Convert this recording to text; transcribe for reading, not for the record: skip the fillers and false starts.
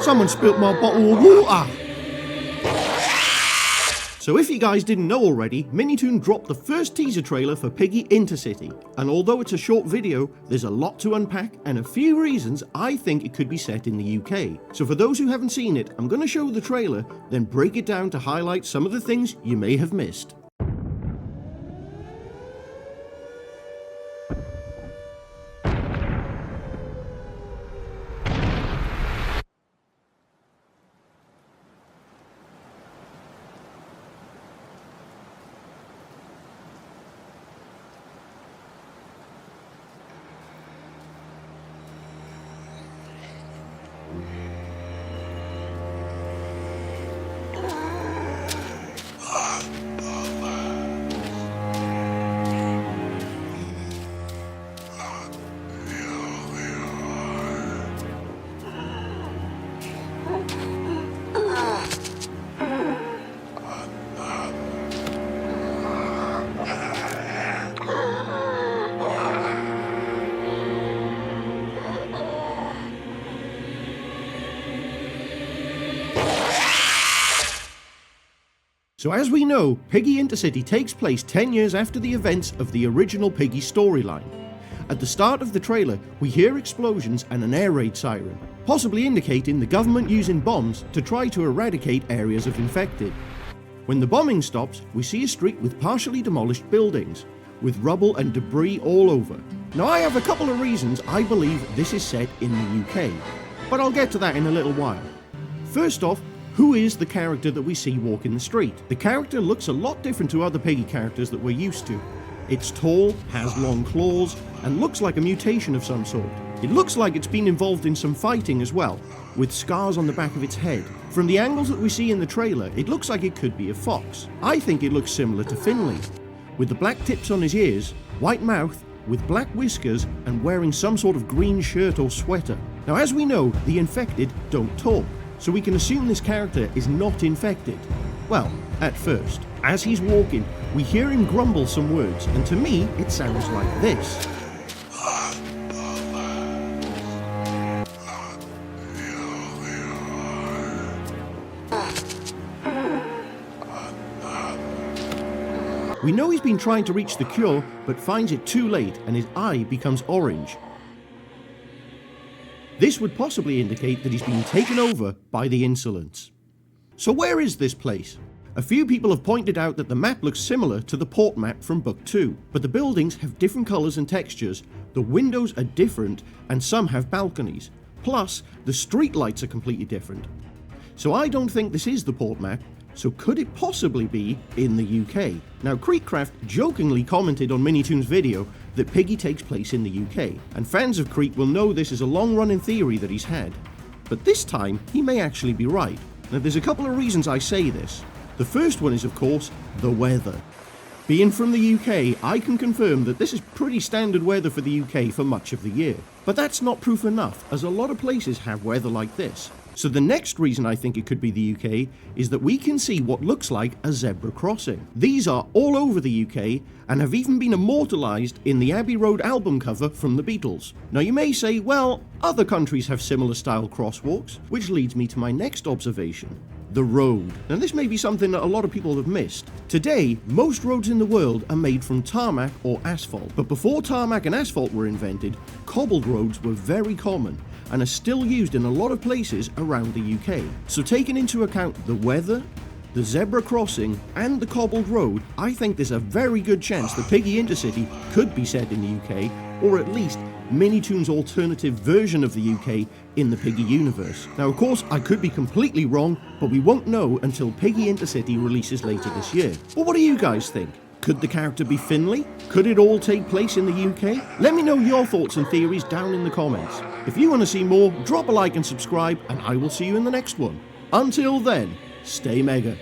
Someone spilt my bottle of water! So if you guys didn't know already, Minitoon dropped the first teaser trailer for Piggy Intercity, and although it's a short video, there's a lot to unpack and a few reasons I think it could be set in the UK. So for those who haven't seen it, I'm going to show the trailer, then break it down to highlight some of the things you may have missed. So as we know, Piggy Intercity takes place 10 years after the events of the original Piggy storyline. At the start of the trailer, we hear explosions and an air raid siren, possibly indicating the government using bombs to try to eradicate areas of infected. When the bombing stops, we see a street with partially demolished buildings, with rubble and debris all over. Now I have a couple of reasons I believe this is set in the UK, but I'll get to that in a little while. First off, who is the character that we see walking the street? The character looks a lot different to other Piggy characters that we're used to. It's tall, has long claws, and looks like a mutation of some sort. It looks like it's been involved in some fighting as well, with scars on the back of its head. From the angles that we see in the trailer, it looks like it could be a fox. I think it looks similar to Finley, with the black tips on his ears, white mouth, with black whiskers, and wearing some sort of green shirt or sweater. Now as we know, the infected don't talk, so we can assume this character is not infected. Well, at first. As he's walking, we hear him grumble some words, and to me, it sounds like this. We know he's been trying to reach the cure, but finds it too late and his eye becomes orange. This would possibly indicate that he's been taken over by the insolents. So where is this place? A few people have pointed out that the map looks similar to the port map from Book 2, but the buildings have different colours and textures, the windows are different, and some have balconies. Plus, the street lights are completely different. So I don't think this is the port map, so could it possibly be in the UK? Now Creekcraft jokingly commented on Minitoon's video that Piggy takes place in the UK, and fans of Creek will know this is a long-running theory that he's had. But this time, he may actually be right. Now there's a couple of reasons I say this. The first one is of course, the weather. Being from the UK, I can confirm that this is pretty standard weather for the UK for much of the year. But that's not proof enough, as a lot of places have weather like this. So the next reason I think it could be the UK is that we can see what looks like a zebra crossing. These are all over the UK and have even been immortalised in the Abbey Road album cover from the Beatles. Now you may say, well, other countries have similar style crosswalks, which leads me to my next observation. The road. Now this may be something that a lot of people have missed. Today, most roads in the world are made from tarmac or asphalt, but before tarmac and asphalt were invented, cobbled roads were very common and are still used in a lot of places around the UK. So taking into account the weather, the zebra crossing and the cobbled road, I think there's a very good chance that Piggy Intercity could be set in the UK, or at least Minitoon's alternative version of the UK in the Piggy universe. Now of course I could be completely wrong, but we won't know until Piggy Intercity releases later this year. But what do you guys think? Could the character be Finley? Could it all take place in the UK? Let me know your thoughts and theories down in the comments. If you want to see more, drop a like and subscribe, and I will see you in the next one. Until then, stay mega.